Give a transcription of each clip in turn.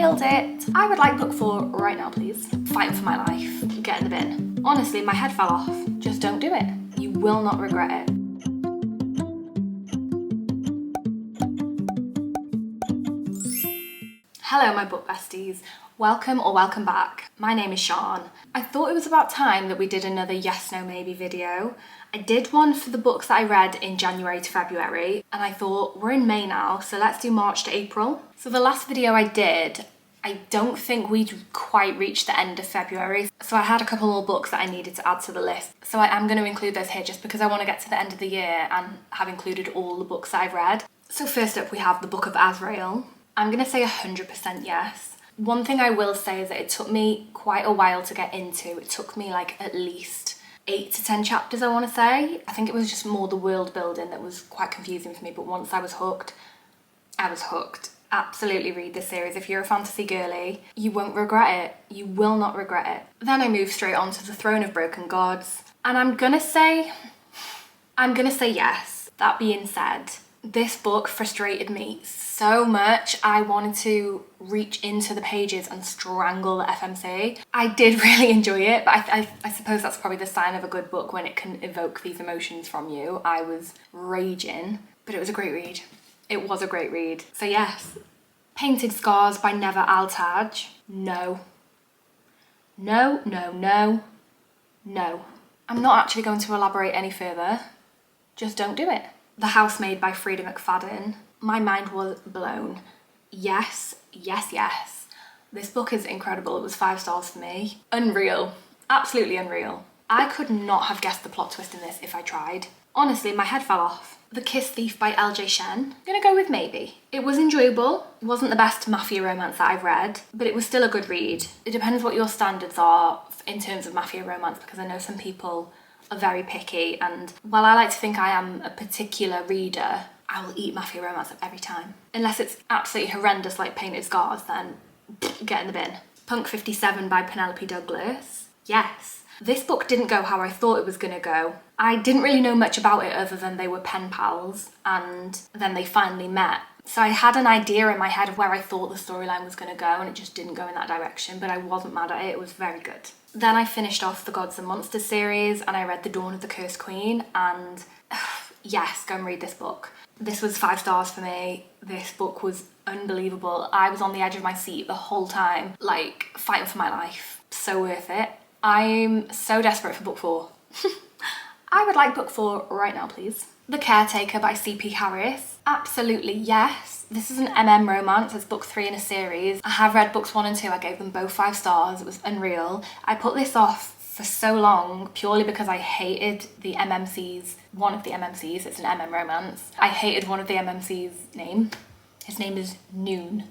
inhaled it. I would like book 4 right now, please. Fighting for my life. Get in the bin. Honestly, my head fell off. Just don't do it. You will not regret it. Hello my book besties, welcome or welcome back. My name is Siân. I thought it was about time that we did another yes no maybe video. I did one for the books that I read in January to February, and I thought we're in May now, so let's do March to April. So the last video I did, I don't think we'd quite reached the end of February, so I had a couple more books that I needed to add to the list. So I am going to include those here just because I want to get to the end of the year and have included all the books that I've read. So first up we have the Book of Azrael. I'm going to say 100% yes. One thing I will say is that it took me quite a while to get into. It took me like at least 8 to 10 chapters, I want to say. I think it was just more the world building that was quite confusing for me, but once I was hooked, I was hooked. Absolutely read this series. If you're a fantasy girly, you won't regret it. You will not regret it. Then I moved straight on to the Throne of Broken Gods, and I'm gonna say yes. That being said, this book frustrated me so much. I wanted to reach into the pages and strangle the FMC. I did really enjoy it, but I suppose that's probably the sign of a good book when it can evoke these emotions from you. I was raging, but it was a great read. It was a great read. So yes, Painted Scars by Never Altaj. No. No, no, no, no. I'm not actually going to elaborate any further. Just don't do it. The Housemaid by Frida McFadden. My mind was blown. Yes, yes, yes. This book is incredible. It was 5 stars for me. Unreal. Absolutely unreal. I could not have guessed the plot twist in this if I tried. Honestly, my head fell off. The Kiss Thief by LJ Shen. I'm gonna go with maybe. It was enjoyable. It wasn't the best mafia romance that I've read, but it was still a good read. It depends what your standards are in terms of mafia romance, because I know some people are very picky, and while I like to think I am a particular reader, I will eat mafia romance up every time. Unless it's absolutely horrendous like Painted Scars, then get in the bin. Punk 57 by Penelope Douglas. Yes. This book didn't go how I thought it was gonna go. I didn't really know much about it other than they were pen pals and then they finally met. So I had an idea in my head of where I thought the storyline was gonna go, and it just didn't go in that direction, but I wasn't mad at it. It was very good. Then I finished off the Gods and Monsters series and I read The Dawn of the Cursed Queen, and yes, go and read this book. This was 5 stars for me. This book was unbelievable. I was on the edge of my seat the whole time, like fighting for my life. So worth it. I'm so desperate for book 4. I would like book 4 right now, please. The Caretaker by C.P. Harris. Absolutely yes. This is an romance. It's book 3 in a series. I have read books 1 and 2. I gave them both 5 stars. It was unreal. I put this off for so long purely because I hated the MMC's, one of the MMC's. It's an romance. I hated one of the MMC's name. His name is Noon.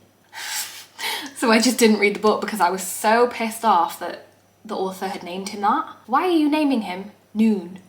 So I just didn't read the book because I was so pissed off that the author had named him that. Why are you naming him Noon?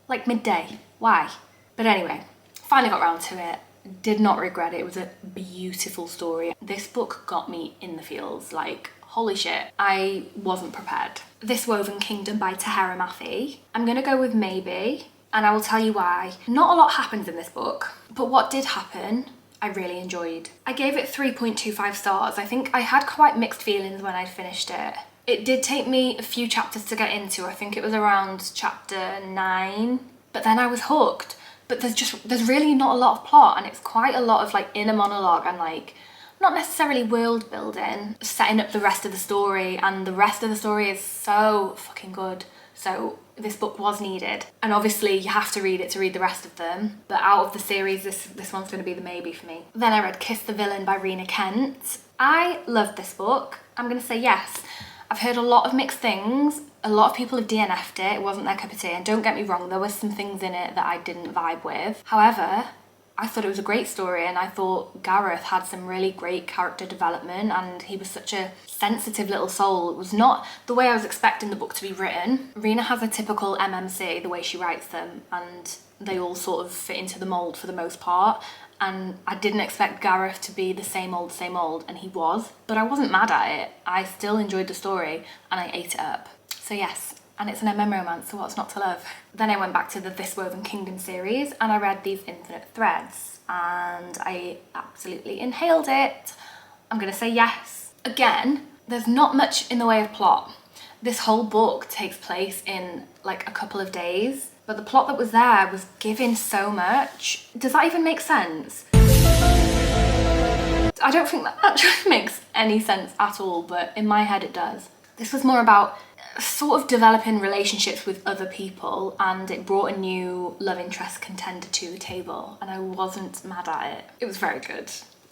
Like midday. Why? But anyway, finally got round to it. Did not regret it. It was a beautiful story. This book got me in the feels. Like, holy shit. I wasn't prepared. This Woven Kingdom by Tahera Mafi. I'm gonna go with maybe, and I will tell you why. Not a lot happens in this book, but what did happen, I really enjoyed. I gave it 3.25 stars. I think I had quite mixed feelings when I finished it. It did take me a few chapters to get into. I think it was around chapter 9, but then I was hooked. But there's really not a lot of plot, and it's quite a lot of like inner monologue and like not necessarily world building, setting up the rest of the story, and the rest of the story is so fucking good. So this book was needed, and obviously you have to read it to read the rest of them, but out of the series this one's going to be the maybe for me. Then I read Kiss the Villain by Rena Kent. I loved this book. I'm going to say yes. I've heard a lot of mixed things. A lot of people have DNF'd it. It wasn't their cup of tea, and don't get me wrong, there were some things in it that I didn't vibe with. However, I thought it was a great story, and I thought Gareth had some really great character development, and he was such a sensitive little soul. It was not the way I was expecting the book to be written. Rena has a typical MMC, the way she writes them, and they all sort of fit into the mould for the most part. And I didn't expect Gareth to be the same old, and he was. But I wasn't mad at it. I still enjoyed the story, and I ate it up. So yes, and it's an romance, so what's not to love? Then I went back to the This Woven Kingdom series, and I read These Infinite Threads, and I absolutely inhaled it. I'm gonna say yes. Again, there's not much in the way of plot. This whole book takes place in like a couple of days, but the plot that was there was giving so much. Does that even make sense? I don't think that actually makes any sense at all, but in my head it does. This was more about sort of developing relationships with other people, and it brought a new love interest contender to the table, and I wasn't mad at it. It was very good.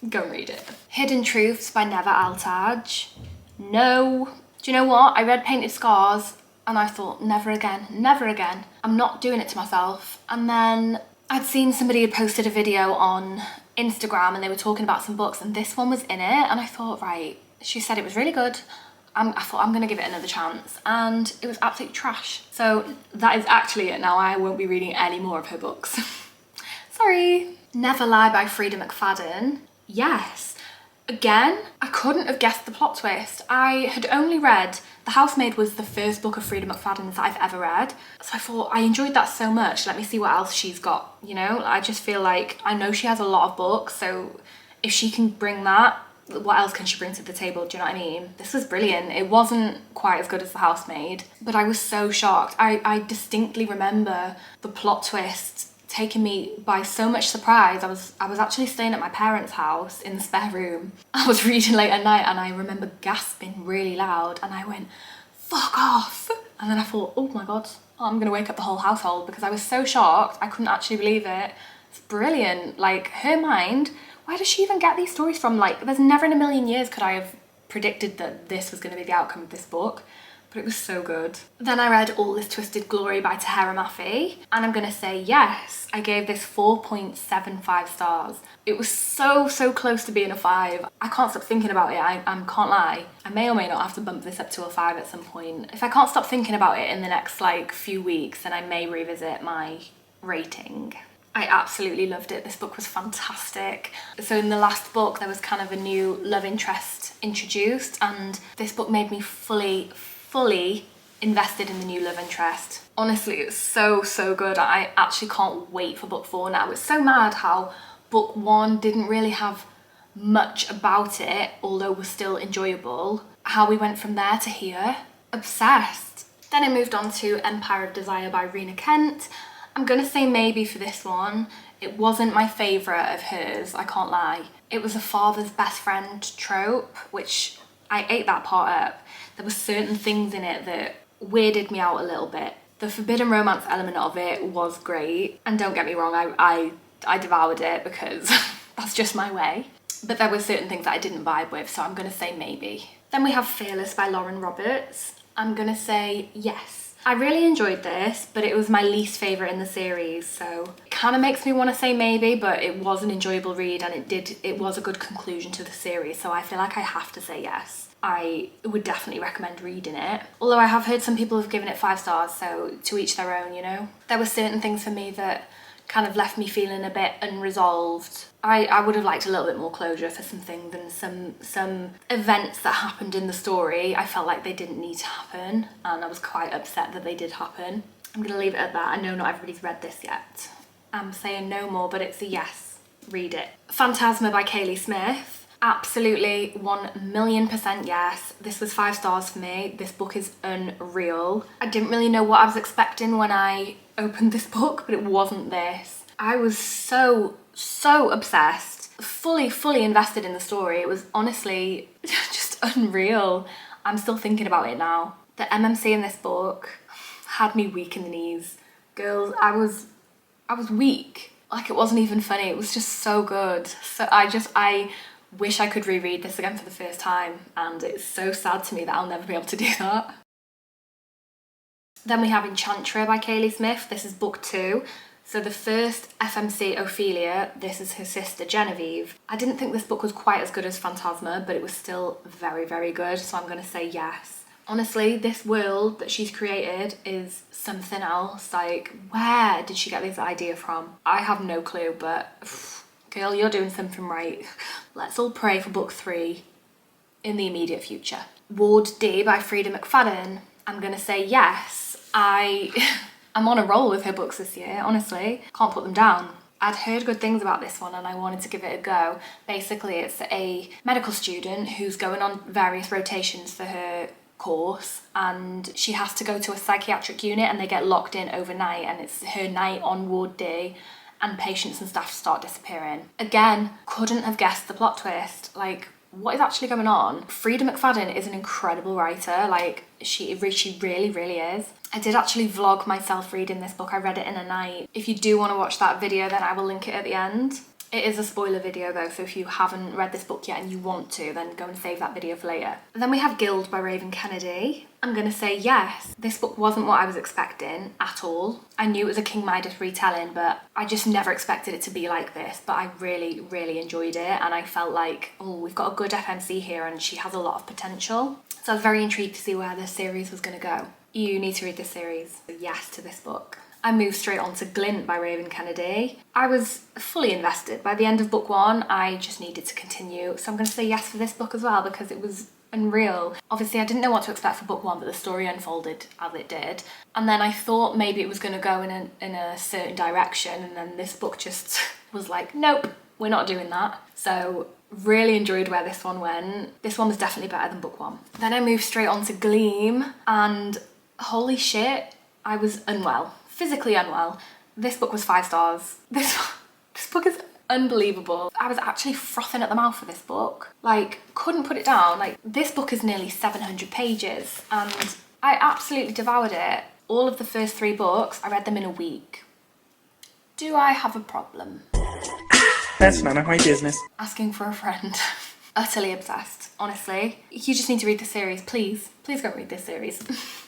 Go and read it. Hidden Truths by Never Altaj. No. Do you know what? I read Painted Scars and I thought, never again, never again. I'm not doing it to myself. And then I'd seen somebody had posted a video on Instagram and they were talking about some books and this one was in it, and I thought, right, she said it was really good. I thought I'm gonna give it another chance, and it was absolute trash. So that is actually it now. I won't be reading any more of her books. Sorry. Never Lie by Frida McFadden. Yes. Again, I couldn't have guessed the plot twist. I had only read The Housemaid was the first book of Frida McFadden's that I've ever read. So I thought, I enjoyed that so much. Let me see what else she's got, you know? I just feel like, I know she has a lot of books, so if she can bring that, what else can she bring to the table? Do you know what I mean? This was brilliant. It wasn't quite as good as The Housemaid, but I was so shocked. I distinctly remember the plot twist taking me by so much surprise. I was actually staying at my parents' house in the spare room. I was reading late at night and I remember gasping really loud and I went, fuck off. And then I thought, oh my God, I'm gonna wake up the whole household, because I was so shocked. I couldn't actually believe it. It's brilliant. Like, her mind, where does she even get these stories from? Like, there's never in a million years could I have predicted that this was gonna be the outcome of this book. But it was so good. Then I read All This Twisted Glory by Tahera Mafi, and I'm gonna say yes. I gave this 4.75 stars. It was so close to being a 5. I can't stop thinking about it, I can't lie. I may or may not have to bump this up to a 5 at some point. If I can't stop thinking about it in the next like few weeks, then I may revisit my rating. I absolutely loved it. This book was fantastic. So in the last book, there was kind of a new love interest introduced, and this book made me fully invested in the new love interest. Honestly, it's so good. I actually can't wait for book 4 now. It's so mad how book 1 didn't really have much about it, although was still enjoyable. How we went from there to here, obsessed. Then I moved on to Empire of Desire by Rena Kent. I'm gonna say maybe for this one. It wasn't my favourite of hers, I can't lie. It was a father's best friend trope, which I ate that part up. There were certain things in it that weirded me out a little bit. The forbidden romance element of it was great, and don't get me wrong, I devoured it because that's just my way. But there were certain things that I didn't vibe with, so I'm gonna say maybe. Then we have Fearless by Lauren Roberts. I'm gonna say yes. I really enjoyed this, but it was my least favourite in the series, so it kind of makes me want to say maybe, but it was an enjoyable read and it was a good conclusion to the series, so I feel like I have to say yes. I would definitely recommend reading it. Although I have heard some people have given it 5 stars, so to each their own, you know. There were certain things for me that kind of left me feeling a bit unresolved. I would have liked a little bit more closure for some things, and some events that happened in the story I felt like they didn't need to happen, and I was quite upset that they did happen. I'm gonna leave it at that. I know not everybody's read this yet. I'm saying no more, but it's a yes. Read it. Fantasma by Kaylee Smith. Absolutely 1,000,000% yes. This was 5 stars for me. This book is unreal. I didn't really know what I was expecting when I opened this book, but it wasn't this. I was so obsessed, fully invested in the story. It was honestly just unreal. I'm still thinking about it now. The MMC in this book had me weak in the knees. Girls, I was weak. Like, it wasn't even funny. It was just so good. So I wish I could reread this again for the first time, and it's so sad to me that I'll never be able to do that. Then we have Enchantra by Kaylee Smith. This is book 2. So the first FMC Ophelia, this is her sister Genevieve. I didn't think this book was quite as good as Fantasma, but it was still very good, so I'm gonna say yes. Honestly, this world that she's created is something else. Like, where did she get this idea from? I have no clue, but girl, you're doing something right. Let's all pray for book 3 in the immediate future. Ward D by Frida McFadden. I'm gonna say yes. I'm on a roll with her books this year, honestly. Can't put them down. I'd heard good things about this one and I wanted to give it a go. Basically, it's a medical student who's going on various rotations for her course, and she has to go to a psychiatric unit and they get locked in overnight, and it's her night on ward day and patients and staff start disappearing. Again, couldn't have guessed the plot twist. Like, what is actually going on? Frida McFadden is an incredible writer. Like, she really, really is. I did actually vlog myself reading this book. I read it in a night. If you do want to watch that video, then I will link it at the end. It is a spoiler video though, so if you haven't read this book yet and you want to, then go and save that video for later. And then we have Guild by Raven Kennedy. I'm gonna say yes. This book wasn't what I was expecting at all. I knew it was a King Midas retelling, but I just never expected it to be like this. But I really, really enjoyed it, and I felt like, oh, we've got a good FMC here and she has a lot of potential. So I was very intrigued to see where the series was gonna go. You need to read this series. Yes to this book. I moved straight on to Glint by Raven Kennedy. I was fully invested. By the end of book one, I just needed to continue. So I'm going to say yes for this book as well because it was unreal. Obviously, I didn't know what to expect for book one, but the story unfolded as it did. And then I thought maybe it was going to go in a certain direction, and then this book just was like, nope, we're not doing that. So really enjoyed where this one went. This one was definitely better than book one. Then I moved straight on to Gleam, and holy shit, I was unwell. Physically unwell. This book was 5 stars. This book is unbelievable. I was actually frothing at the mouth for this book. Like, couldn't put it down. Like, this book is nearly 700 pages and I absolutely devoured it. All of the first 3 books, I read them in a week. Do I have a problem? That's none of my business. Asking for a friend. Utterly obsessed, honestly. You just need to read the series, please. Please go read this series.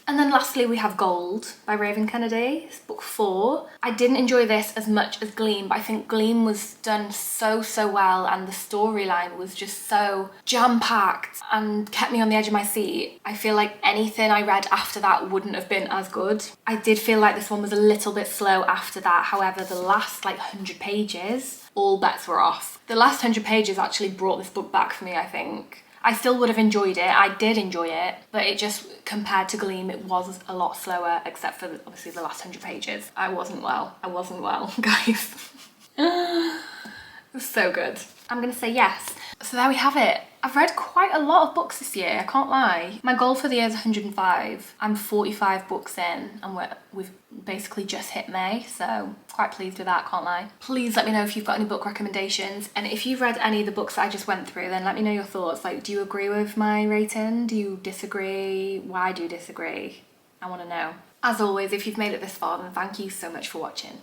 And then lastly, we have Gold by Raven Kennedy. It's book 4. I didn't enjoy this as much as Gleam, but I think Gleam was done so well, and the storyline was just so jam-packed and kept me on the edge of my seat. I feel like anything I read after that wouldn't have been as good. I did feel like this one was a little bit slow after that. However, the last 100 pages, all bets were off. The last 100 pages actually brought this book back for me, I think. I still would have enjoyed it. I did enjoy it, but it just, compared to Gleam, it was a lot slower, except for obviously the last 100 pages. I wasn't well, guys. It was so good. I'm gonna say yes. So there we have it. I've read quite a lot of books this year, I can't lie. My goal for the year is 105. I'm 45 books in and we've basically just hit May, so quite pleased with that, can't lie. Please let me know if you've got any book recommendations, and if you've read any of the books that I just went through, then let me know your thoughts. Like, do you agree with my rating? Do you disagree? Why do you disagree? I want to know. As always, if you've made it this far, then thank you so much for watching.